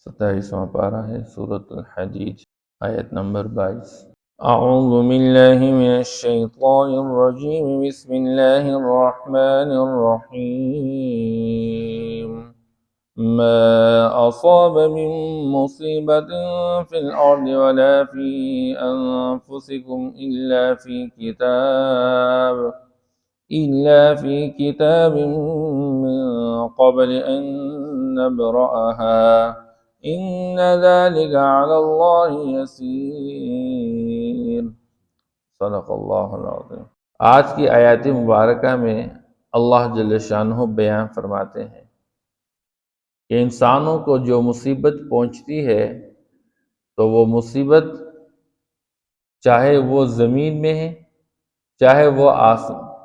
27واں پارہ ہے سورۃ الحدید، آیت نمبر 22۔ اعوذ باللہ من الشیطان الرجیم، بسم اللہ الرحمن الرحیم۔ ما اصاب من مصیبت فی الارض ولا فی انفسکم إلا في كتاب من قبل أن نبرأها إن ذلك على الله يسير۔ صدق اللہ العظیم۔ آج کی آیات مبارکہ میں اللہ جل شانہ بیان فرماتے ہیں کہ انسانوں کو جو مصیبت پہنچتی ہے تو وہ مصیبت چاہے وہ زمین میں ہے چاہے وہ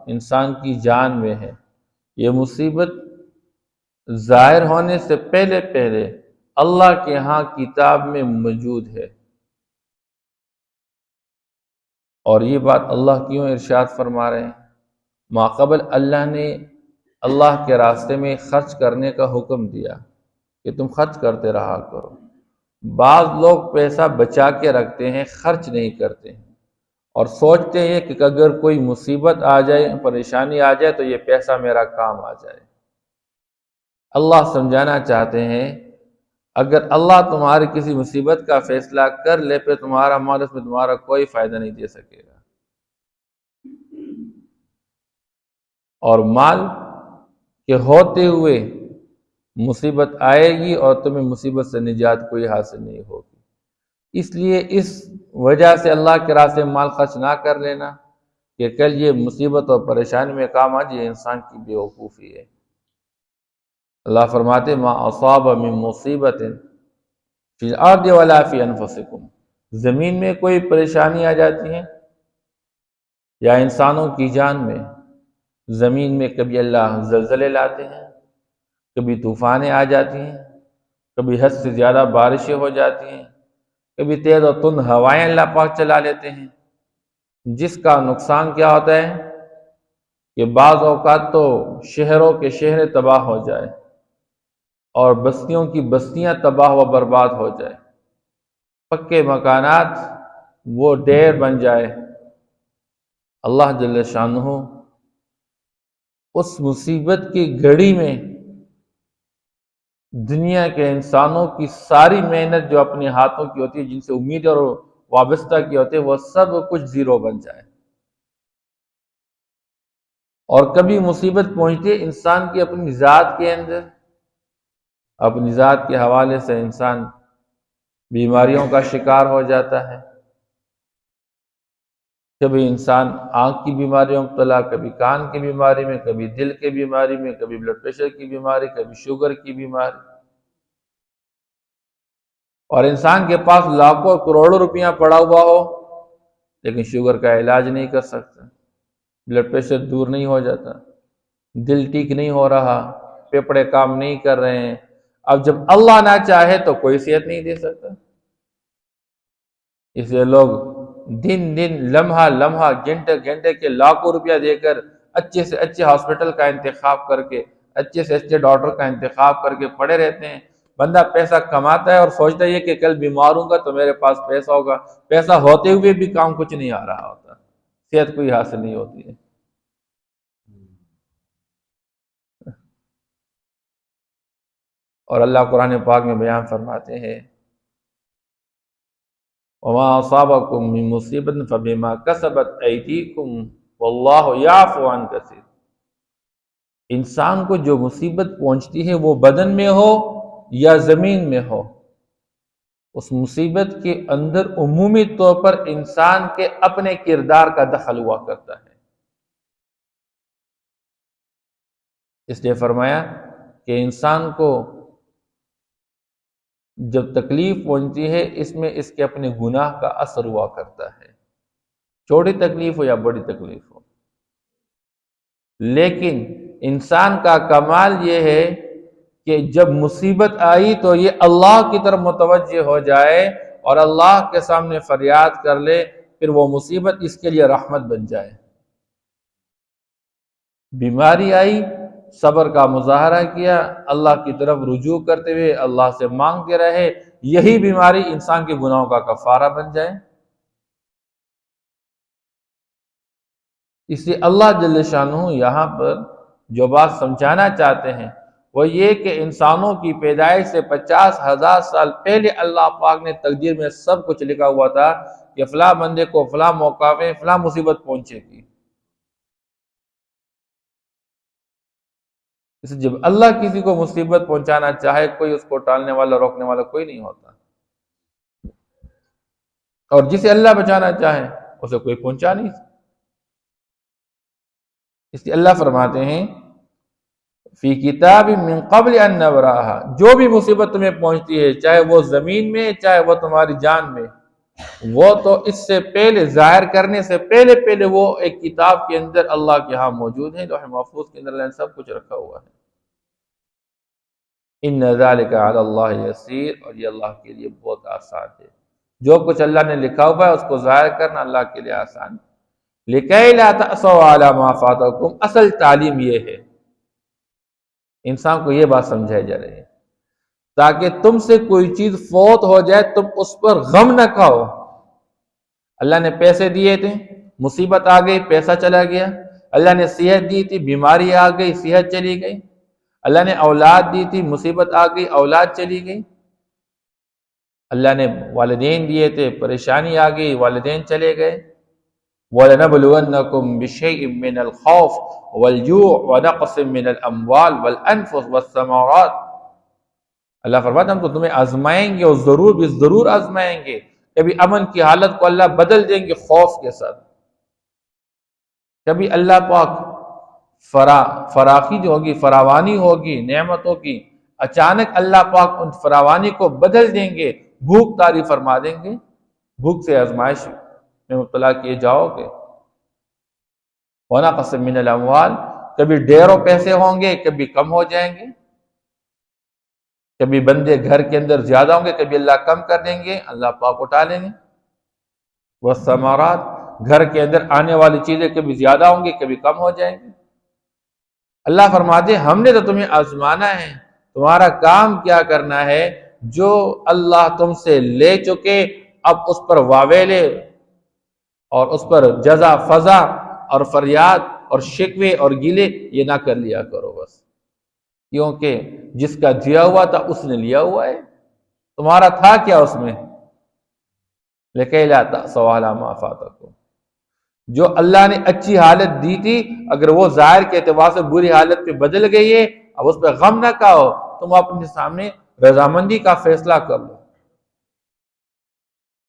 انسان کی جان میں ہے، یہ مصیبت ظاہر ہونے سے پہلے اللہ کے ہاں کتاب میں موجود ہے۔ اور یہ بات اللہ کیوں ارشاد فرما رہے ہیں؟ ماقبل اللہ نے اللہ کے راستے میں خرچ کرنے کا حکم دیا کہ تم خرچ کرتے رہا کرو۔ بعض لوگ پیسہ بچا کے رکھتے ہیں، خرچ نہیں کرتے ہیں اور سوچتے ہیں کہ اگر کوئی مصیبت آ جائے، پریشانی آ جائے تو یہ پیسہ میرا کام آ جائے۔ اللہ سمجھانا چاہتے ہیں اگر اللہ تمہاری کسی مصیبت کا فیصلہ کر لے پھر تمہارا مال اس میں تمہارا کوئی فائدہ نہیں دے سکے گا، اور مال کے ہوتے ہوئے مصیبت آئے گی اور تمہیں مصیبت سے نجات کوئی حاصل نہیں ہوگی۔ اس لیے اس وجہ سے اللہ کے راستے میں مال خرچ نہ کر لینا کہ کل یہ مصیبت اور پریشانی میں کام آ جائے، انسان کی بے وقوفی ہے۔ اللہ فرماتے ما اصاب من مصیبت فی الارض ولا فی انفسکم، زمین میں کوئی پریشانی آ جاتی ہے یا انسانوں کی جان میں، زمین میں کبھی اللہ زلزلے لاتے ہیں، کبھی طوفانیں آ جاتی ہیں، کبھی حد سے زیادہ بارشیں ہو جاتی ہیں، کبھی تیز اور تند ہوائیں اللہ پاک چلا لیتے ہیں، جس کا نقصان کیا ہوتا ہے کہ بعض اوقات تو شہروں کے شہر تباہ ہو جائے اور بستیوں کی بستیاں تباہ و برباد ہو جائے، پکے مکانات وہ ڈیر بن جائے۔ اللہ جل شانہ اس مصیبت کی گھڑی میں دنیا کے انسانوں کی ساری محنت جو اپنے ہاتھوں کی ہوتی ہے، جن سے امید اور وابستہ کی ہوتے ہیں، وہ سب کچھ زیرو بن جائے۔ اور کبھی مصیبت پہنچتی ہے انسان کی اپنی ذات کے اندر، اپنی ذات کے حوالے سے انسان بیماریوں کا شکار ہو جاتا ہے، کبھی انسان آنکھ کی بیماری میں مبتلا، کبھی کان کی بیماری میں، کبھی دل کی بیماری میں، کبھی بلڈ پریشر کی بیماری، کبھی شوگر کی بیماری، اور انسان کے پاس لاکھوں کروڑوں روپیہ پڑا ہوا ہو لیکن شوگر کا علاج نہیں کر سکتا، بلڈ پریشر دور نہیں ہو جاتا، دل ٹھیک نہیں ہو رہا، پھیپھڑے کام نہیں کر رہے ہیں۔ اب جب اللہ نہ چاہے تو کوئی صحت نہیں دے سکتا، اس لیے لوگ دن لمحہ گھنٹے کے لاکھوں روپیہ دے کر اچھے سے اچھے ہاسپٹل کا انتخاب کر کے، اچھے سے اچھے ڈاکٹر کا انتخاب کر کے پڑے رہتے ہیں۔ بندہ پیسہ کماتا ہے اور سوچتا ہے کہ کل بیمار ہوں گا تو میرے پاس پیسہ ہوگا، پیسہ ہوتے ہوئے بھی کام کچھ نہیں آ رہا ہوتا، صحت کوئی حاصل نہیں ہوتی ہے۔ اور اللہ قرآن پاک میں بیان فرماتے ہیں وَمَا أَصَابَكُم مِّن مُّصِيبَةٍ فَبِمَا كَسَبَتْ أَيْدِيكُمْ وَاللَّهُ يَعْفُو عَن كَثِيرٍ۔ انسان کو جو مصیبت پہنچتی ہے وہ بدن میں ہو یا زمین میں ہو، اس مصیبت کے اندر عمومی طور پر انسان کے اپنے کردار کا دخل ہوا کرتا ہے۔ اس لیے فرمایا کہ انسان کو جب تکلیف پہنچتی ہے اس میں اس کے اپنے گناہ کا اثر ہوا کرتا ہے، چھوٹی تکلیف ہو یا بڑی تکلیف ہو۔ لیکن انسان کا کمال یہ ہے کہ جب مصیبت آئی تو یہ اللہ کی طرف متوجہ ہو جائے اور اللہ کے سامنے فریاد کر لے، پھر وہ مصیبت اس کے لیے رحمت بن جائے۔ بیماری آئی صبر کا مظاہرہ کیا، اللہ کی طرف رجوع کرتے ہوئے اللہ سے مانگتے رہے، یہی بیماری انسان کے گناہوں کا کفارہ بن جائے۔ اس لیے اللہ جل شانہ یہاں پر جو بات سمجھانا چاہتے ہیں وہ یہ کہ انسانوں کی پیدائش سے 50,000 سال پہلے اللہ پاک نے تقدیر میں سب کچھ لکھا ہوا تھا کہ فلاں بندے کو فلاں موقع میں فلاں مصیبت پہنچے گی۔ اس لیے جب اللہ کسی کو مصیبت پہنچانا چاہے، کوئی اس کو ٹالنے والا روکنے والا کوئی نہیں ہوتا، اور جسے اللہ بچانا چاہے اسے کوئی پہنچا نہیں سکتا۔ اس لیے اللہ فرماتے ہیں فی کتاب من قبل ان نبرأہا، جو بھی مصیبت تمہیں پہنچتی ہے، چاہے وہ زمین میں چاہے وہ تمہاری جان میں، وہ تو اس سے پہلے ظاہر کرنے سے پہلے وہ ایک کتاب کے اندر اللہ کے ہاں موجود ہے، لوح محفوظ کے اندر اللہ نے سب کچھ رکھا ہوا ہے۔ ان ذالک علی اللہ یسیر، اور یہ اللہ کے لیے بہت آسان ہے۔ جو کچھ اللہ نے لکھا ہوا ہے اس کو ظاہر کرنا اللہ کے لیے آسان ہے۔ لکئی لا تأسوا علی ما فاتکم، اصل تعلیم یہ ہے، انسان کو یہ بات سمجھائی جا رہی ہے تاکہ تم سے کوئی چیز فوت ہو جائے تم اس پر غم نہ کھاؤ۔ اللہ نے پیسے دیے تھے، مصیبت آ گئی، پیسہ چلا گیا۔ اللہ نے صحت دی تھی، بیماری آ گئی، صحت چلی گئی۔ اللہ نے اولاد دی تھی، مصیبت آ گئی، اولاد چلی گئی۔ اللہ نے والدین دیے تھے، پریشانی آ گئی، والدین چلے گئے۔ وَلَنَبْلُوَنَّكُمْ بِشَيْءٍ مِّنَ الْخَوْفِ وَالْجُوعِ وَنَقْصٍ مِّنَ الْأَمْوَالِ وَالْأَنفُسِ وَالثَّمَرَاتِ، اللہ فرماتا ہم تو تمہیں آزمائیں گے، اور ضرور بھی ضرور آزمائیں گے۔ کبھی امن کی حالت کو اللہ بدل دیں گے خوف کے ساتھ، کبھی اللہ پاک فراخی جو ہوگی، فراوانی ہوگی نعمتوں کی، اچانک اللہ پاک ان فراوانی کو بدل دیں گے، بھوک طاری فرما دیں گے، بھوک سے آزمائش میں مبتلا کیے جاؤ گے۔ وَنَقْصٍ مِّنَ الْأَمْوَالِ، کبھی ڈھیروں پیسے ہوں گے، کبھی کم ہو جائیں گے، کبھی بندے گھر کے اندر زیادہ ہوں گے، کبھی اللہ کم کر دیں گے، اللہ پاک اٹھا لیں گے۔ والثمرات، گھر کے اندر آنے والی چیزیں کبھی زیادہ ہوں گی، کبھی کم ہو جائیں گے۔ اللہ فرماتے ہیں ہم نے تو تمہیں آزمانا ہے، تمہارا کام کیا کرنا ہے، جو اللہ تم سے لے چکے اب اس پر واویلے اور اس پر جزا فضا اور فریاد اور شکوے اور گیلے یہ نہ کر لیا کرو بس، کیونکہ جس کا دیا ہوا تھا اس نے لیا ہوا ہے، تمہارا تھا کیا اس میں؟ لِكَيْ لَا تَأْسَوْا عَلَىٰ مَا فَاتَكُمْ، جو اللہ نے اچھی حالت دی تھی اگر وہ ظاہر کے اعتبار سے بری حالت پہ بدل گئی ہے، اب اس پہ غم نہ کھاؤ، تم اپنے سامنے رضامندی کا فیصلہ کر لو۔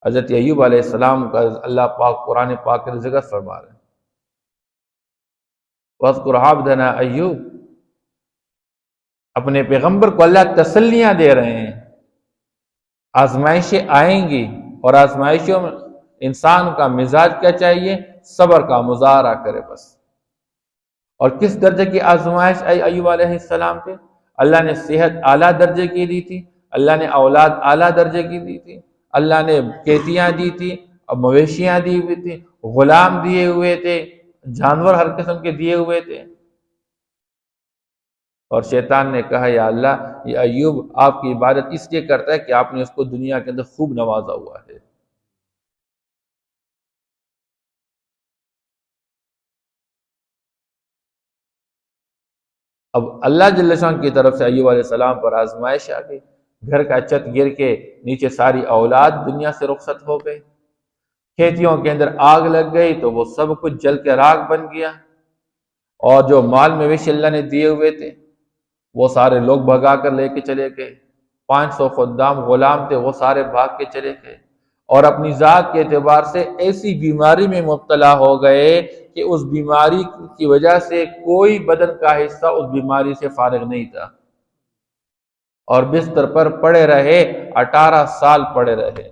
حضرت ایوب علیہ السلام کا اللہ پاک قرآن پاک کے ذکر فرما رہے ہیں، وَاذْكُرْ عَبْدَنَا ایوب، اپنے پیغمبر کو اللہ تسلیاں دے رہے ہیں۔ آزمائشیں آئیں گی، اور آزمائشوں میں انسان کا مزاج کیا چاہیے؟ صبر کا مظاہرہ کرے بس۔ اور کس درجے کی آزمائش آئی ایوب علیہ السلام پہ؟ اللہ نے صحت اعلیٰ درجے کی دی تھی، اللہ نے اولاد اعلیٰ درجے کی دی تھی، اللہ نے کھیتیاں دی تھی اور مویشیاں دی ہوئی تھی، غلام دیے ہوئے تھے، جانور ہر قسم کے دیے ہوئے تھے۔ اور شیطان نے کہا یا اللہ یہ ایوب آپ کی عبادت اس لیے کرتا ہے کہ آپ نے اس کو دنیا کے اندر خوب نوازا ہوا ہے۔ اب اللہ جل شان کی طرف سے ایوب علیہ السلام پر آزمائش آ گئی، گھر کا چھت گر کے نیچے ساری اولاد دنیا سے رخصت ہو گئی، کھیتیوں کے اندر آگ لگ گئی تو وہ سب کچھ جل کے راکھ بن گیا، اور جو مال مویشی اللہ نے دیے ہوئے تھے وہ سارے لوگ بھگا کر لے کے چلے گئے، 500 خدام غلام تھے وہ سارے بھاگ کے چلے گئے، اور اپنی ذات کے اعتبار سے ایسی بیماری میں مبتلا ہو گئے کہ اس بیماری کی وجہ سے کوئی بدن کا حصہ اس بیماری سے فارغ نہیں تھا، اور بستر پر پڑے رہے، 18 سال پڑے رہے۔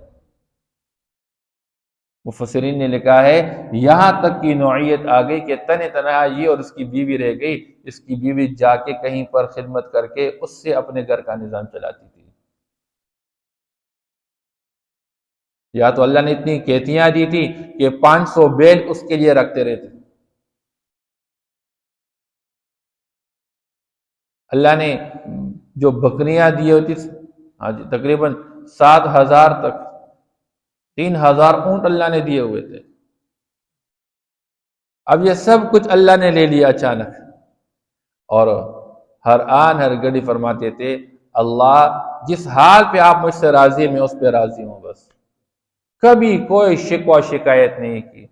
مفسرین نے لکھا ہے یہاں تک کی نوعیت آ گئی کہ تنہا یہ اور اس کی بیوی رہ گئی، اس کی بیوی جا کے کہیں پر خدمت کر کے اس سے اپنے گھر کا نظام چلاتی تھی۔ یا تو اللہ نے اتنی کھیتیاں دی تھی کہ 500 بیل اس کے لیے رکھتے رہتے، اللہ نے جو بکریاں دی ہوتی، ہاں جی، تقریباً 7,000 تک، 3,000 اونٹ اللہ نے دیے ہوئے تھے۔ اب یہ سب کچھ اللہ نے لے لیا اچانک، اور ہر آن ہر گھڑی فرماتے تھے اللہ جس حال پہ آپ مجھ سے راضی ہیں میں اس پہ راضی ہوں، بس کبھی کوئی شکوہ شکایت نہیں کی۔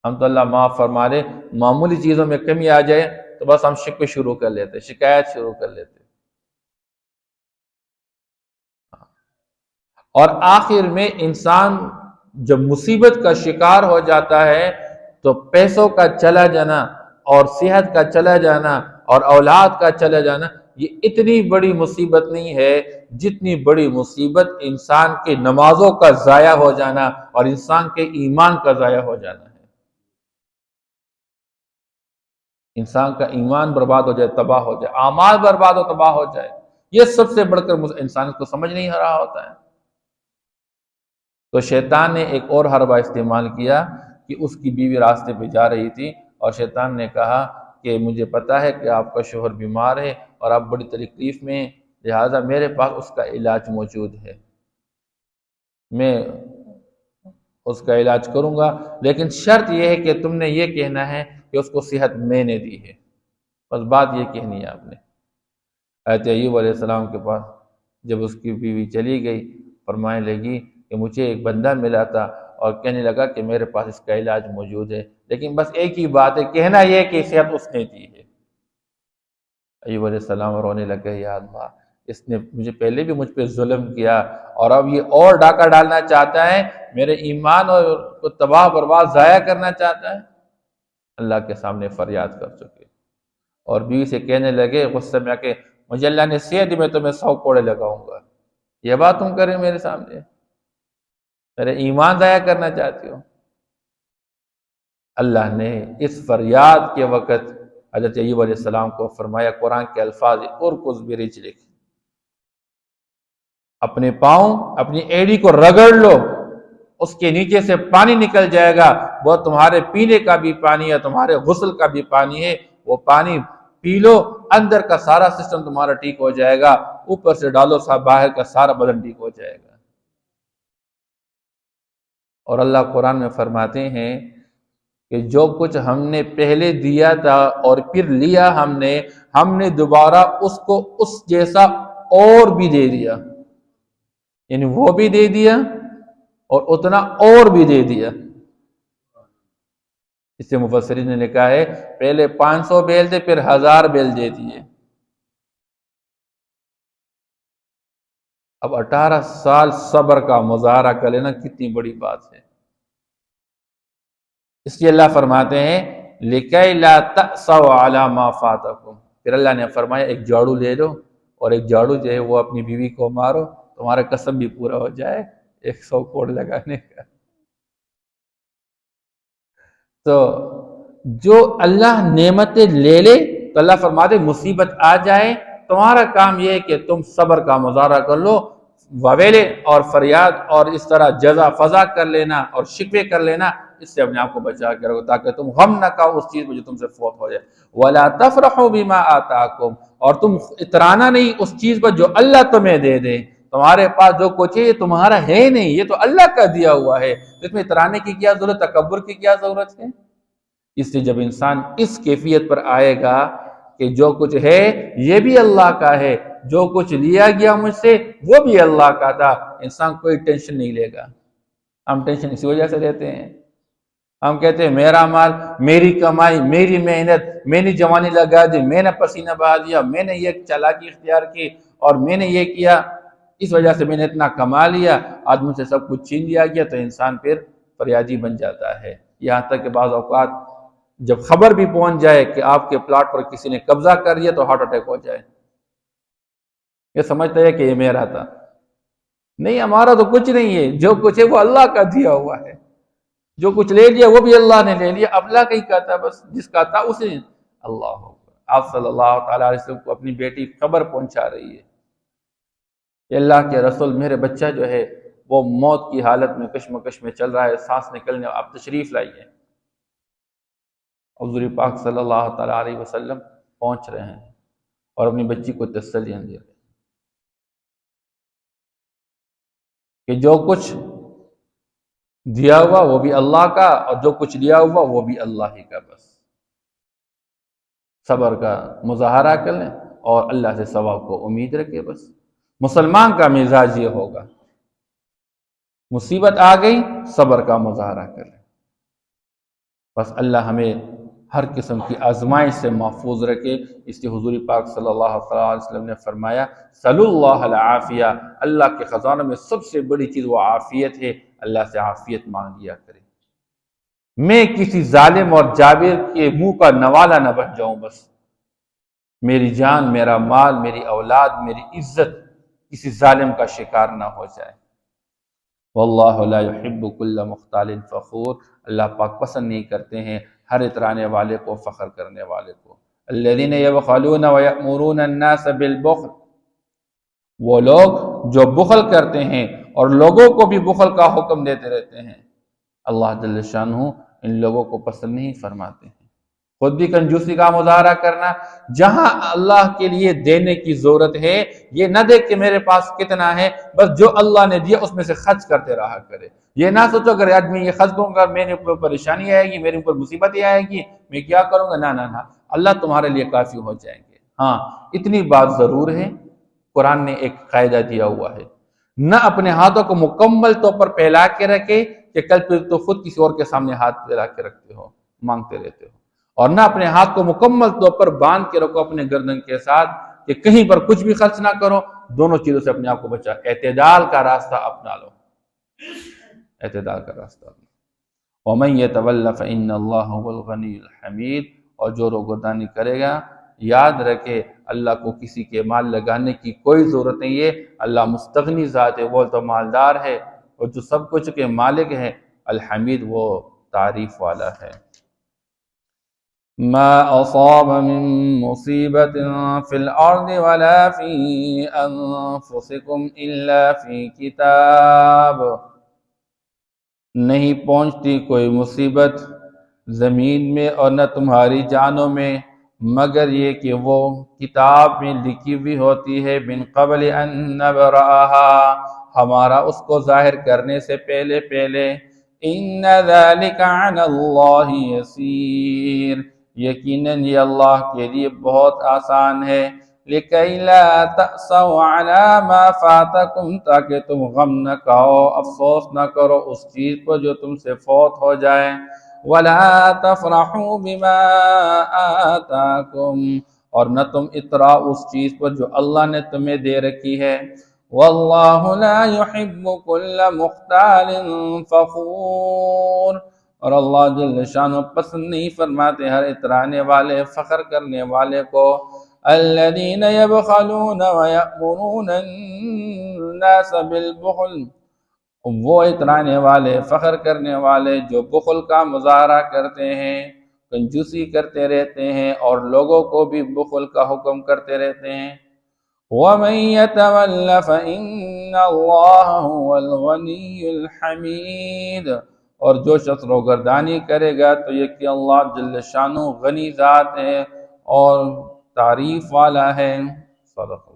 ہم تو اللہ معاف فرما دے، معمولی چیزوں میں کمی آ جائے تو بس ہم شکوے شروع کر لیتے، شکایت شروع کر لیتے، اور آخر میں انسان جب مصیبت کا شکار ہو جاتا ہے تو پیسوں کا چلا جانا اور صحت کا چلا جانا اور اولاد کا چلا جانا یہ اتنی بڑی مصیبت نہیں ہے جتنی بڑی مصیبت انسان کے نمازوں کا ضائع ہو جانا اور انسان کے ایمان کا ضائع ہو جانا ہے۔ انسان کا ایمان برباد ہو جائے، تباہ ہو جائے، اعمال برباد و تباہ ہو جائے، یہ سب سے بڑھ کر انسان کو سمجھ نہیں رہا ہوتا ہے۔ تو شیطان نے ایک اور حربہ استعمال کیا کہ اس کی بیوی راستے پہ جا رہی تھی اور شیطان نے کہا کہ مجھے پتا ہے کہ آپ کا شوہر بیمار ہے اور آپ بڑی تکلیف میں ہیں، لہٰذا میرے پاس اس کا علاج موجود ہے، میں اس کا علاج کروں گا، لیکن شرط یہ ہے کہ تم نے یہ کہنا ہے کہ اس کو صحت میں نے دی ہے، بس بات یہ کہنی ہے آپ نے۔ حضرت ایوب علیہ السلام کے پاس جب اس کی بیوی چلی گئی، فرمانے لگی کہ مجھے ایک بندہ ملا تھا اور کہنے لگا کہ میرے پاس اس کا علاج موجود ہے، لیکن بس ایک ہی بات ہے، کہنا یہ کہ صحت اس نے دی ہے۔ ایوب علیہ السلام رونے لگے، یا اللہ اس نے پہلے بھی مجھ پہ ظلم کیا اور اب یہ اور ڈاکہ ڈالنا چاہتا ہے، میرے ایمان اور کو تباہ برباد ضائع کرنا چاہتا ہے۔ اللہ کے سامنے فریاد کر چکے اور بیوی سے کہنے لگے غصے میں آ کے، مجھے اللہ نے صحت دی، میں تمہیں 100 کوڑے لگاؤں گا، یہ بات تم کریں میرے سامنے، میرے ایمان ضائع کرنا چاہتے ہو؟ اللہ نے اس فریاد کے وقت حضرت ایوب علیہ السلام کو فرمایا، قرآن کے الفاظ ارکض برجلک، اپنے پاؤں اپنی ایڑی کو رگڑ لو، اس کے نیچے سے پانی نکل جائے گا، وہ تمہارے پینے کا بھی پانی ہے، تمہارے غسل کا بھی پانی ہے، وہ پانی پی لو، اندر کا سارا سسٹم تمہارا ٹھیک ہو جائے گا، اوپر سے ڈالو باہر کا سارا بدن ٹھیک ہو جائے گا۔ اور اللہ قرآن میں فرماتے ہیں کہ جو کچھ ہم نے پہلے دیا تھا اور پھر لیا ہم نے دوبارہ اس کو اس جیسا اور بھی دے دیا، یعنی وہ بھی دے دیا اور اتنا اور بھی دے دیا۔ اس سے مفسرین نے لکھا ہے پہلے 500 بیل تھے، پھر 1000 بیل دے دیے۔ اب 18 سال صبر کا مظاہرہ کر لینا کتنی بڑی بات ہے۔ اس لیے اللہ فرماتے ہیں لِكَيْ لَا تَأْسَوْا عَلَى مَا فَاتَكُمْ، پھر اللہ نے فرمایا ایک جھاڑو لے لو اور ایک جھاڑو جو ہے وہ اپنی بیوی کو مارو، تمہارا قسم بھی پورا ہو جائے 100 کوڑ لگانے کا۔ تو جو اللہ نعمتیں لے لے تو اللہ فرماتے مصیبت آ جائے تمہارا کام یہ ہے کہ تم صبر کا مظاہرہ کر لو، وویلے اور فریاد اور اس طرح جزا فضا کر لینا اور شکوے کر لینا، اس سے اپنے آپ کو بچا کے رکھو تاکہ تم غم نہ کھاؤ اس چیز میں جو تم سے فوت ہو جائے۔ وَلَا تَفْرَحُوا بِمَا آتَاكُمْ، اور تم اترانا نہیں اس چیز پر جو اللہ تمہیں دے دے، تمہارے پاس جو کچھ ہے یہ تمہارا ہے نہیں، یہ تو اللہ کا دیا ہوا ہے، اس میں اترانے کی کیا ضرورت، تکبر کی کیا ضرورت ہے؟ اس لیے جب انسان اس کیفیت پر آئے گا کہ جو کچھ ہے یہ بھی اللہ کا ہے، جو کچھ لیا گیا مجھ سے وہ بھی اللہ کا تھا، انسان کوئی ٹینشن نہیں لے گا۔ ہم ٹینشن اسی وجہ سے لیتے ہیں، ہم کہتے ہیں میرا مال، میری کمائی، میری محنت، میں نے جوانی لگا دی، میں نے پسینہ بہا دیا، میں نے یہ چالاکی اختیار کی اور میں نے یہ کیا، اس وجہ سے میں نے اتنا کما لیا، آدمی سے سب کچھ چھین لیا گیا، تو انسان پھر فریادی بن جاتا ہے۔ یہاں تک کہ بعض اوقات جب خبر بھی پہنچ جائے کہ آپ کے پلاٹ پر کسی نے قبضہ کر لیا تو ہارٹ اٹیک ہو جائے، یہ سمجھتا ہے کہ یہ میرا تھا، نہیں ہمارا تو کچھ نہیں ہے، جو کچھ ہے وہ اللہ کا دیا ہوا ہے، جو کچھ لے لیا وہ بھی اللہ نے لے لیا، اللہ کا ہی کا تھا، بس جس کا تھا اسے اللہ ہو۔ آپ صلی اللہ تعالیٰ علیہ وسلم کو اپنی بیٹی خبر پہنچا رہی ہے کہ اللہ کے رسول میرے بچہ جو ہے وہ موت کی حالت میں کشمکش میں چل رہا ہے، سانس نکلنے، آپ تشریف لائیے۔ حضور پاک صلی اللہ تعالیٰ علیہ وسلم پہنچ رہے ہیں اور اپنی بچی کو تسلیاں دے رہے کہ جو کچھ دیا ہوا وہ بھی اللہ کا، اور جو کچھ لیا ہوا وہ بھی اللہ ہی کا، بس صبر کا مظاہرہ کر لیں اور اللہ سے ثواب کو امید رکھے۔ بس مسلمان کا مزاج یہ ہوگا، مصیبت آ گئی صبر کا مظاہرہ کر لیں۔ بس اللہ ہمیں ہر قسم کی آزمائش سے محفوظ رکھے۔ اس لیے حضور پاک صلی اللہ علیہ وسلم نے فرمایا صلی اللہ العافیہ، اللہ کے خزانوں میں سب سے بڑی چیز وہ عافیت ہے، اللہ سے عافیت مانگ لیا کرے۔ میں کسی ظالم اور جابر کے منہ کا نوالا نہ بن جاؤں، بس میری جان، میرا مال، میری اولاد، میری عزت کسی ظالم کا شکار نہ ہو جائے۔ واللہ لا يحب كل مختال فخور، اللہ پاک پسند نہیں کرتے ہیں ہر اترانے والے کو، فخر کرنے والے کو۔ الذين يبخلون ويأمرون الناس بالبخل، وہ لوگ جو بخل کرتے ہیں اور لوگوں کو بھی بخل کا حکم دیتے رہتے ہیں، اللہ جل شانہ ان لوگوں کو پسند نہیں فرماتے ہیں۔ خود بھی کنجوسی کا مظاہرہ کرنا، جہاں اللہ کے لیے دینے کی ضرورت ہے یہ نہ دیکھ کہ میرے پاس کتنا ہے، بس جو اللہ نے دیا اس میں سے خرچ کرتے رہا کرے۔ یہ نہ سوچو اگر آج میں یہ خرچ کروں گا میرے اوپر پریشانی آئے گی، میرے اوپر مصیبت آئے گی، میں کیا کروں گا؟ نہ نہ نہ، اللہ تمہارے لیے کافی ہو جائیں گے۔ ہاں اتنی بات ضرور ہے، قرآن نے ایک قاعدہ دیا ہوا ہے، نہ اپنے ہاتھوں کو مکمل طور پر پھیلا کے رکھے کہ کل پھر تو خود کسی اور کے سامنے ہاتھ پھیلا کے رکھتے ہو، مانگتے رہتے ہو، اور نہ اپنے ہاتھ کو مکمل طور پر باندھ کے رکھو اپنے گردن کے ساتھ کہ کہیں پر کچھ بھی خرچ نہ کرو۔ دونوں چیزوں سے اپنے آپ کو بچا، اعتدال کا راستہ اپنا لو، اعتدال کا راستہ اپنا۔ وَمَن يَتَوَلَّ فَإِنَّ اللَّهَ هُوَ الْغَنِيُّ الْحَمِيدُ، اور جو روگردانی کرے گا یاد رکھے اللہ کو کسی کے مال لگانے کی کوئی ضرورت نہیں ہے، اللہ مستغنی ذات ہے، وہ تو مالدار ہے، اور جو سب کچھ کے مالک ہے، الحمید وہ تعریف والا ہے۔ ما اصاب من مصیبت فی الارض ولا فی انفسکم الا فی کتاب، نہیں پہنچتی کوئی مصیبت زمین میں اور نہ تمہاری جانوں میں مگر یہ کہ وہ کتاب میں لکھی ہوئی ہوتی ہے، من قبل ان نبرأها، ہمارا اس کو ظاہر کرنے سے پہلے۔ ان ذلک علی اللہ یسیر، یقیناً یہ اللہ کے لیے بہت آسان ہے۔ لِكَيْ لَا تَأْسَوْا عَلَى مَا فَاتَكُمْ، تاکہ تم غم نہ کھاؤ، افسوس نہ کرو اس چیز پر جو تم سے فوت ہو جائے۔ وَلَا تَفْرَحُوا بِمَا آتَاكُمْ، اور نہ تم اتراؤ اس چیز پر جو اللہ نے تمہیں دے رکھی ہے۔ وَاللَّهُ لَا يُحِبُّ كُلَّ مُخْتَالٍ فَخُورٍ، اور اللہ جل شانہ پسند نہیں فرماتے ہر اترانے والے، فخر کرنے والے کو۔ الذين يبخلون ويأمرون الناس بالبخل، وہ اترانے والے، فخر کرنے والے جو بخل کا مظاہرہ کرتے ہیں، کنجوسی کرتے رہتے ہیں اور لوگوں کو بھی بخل کا حکم کرتے رہتے ہیں۔ وَمَن يَتَوَلَّ فَإِنَّ اللَّهَ هُوَ الْغَنِيُّ الْحَمِيدُ، اور جو شخص روگردانی کرے گا تو یہ کہ اللہ جل شانہ غنی ذات ہے اور تعریف والا ہے۔ صدق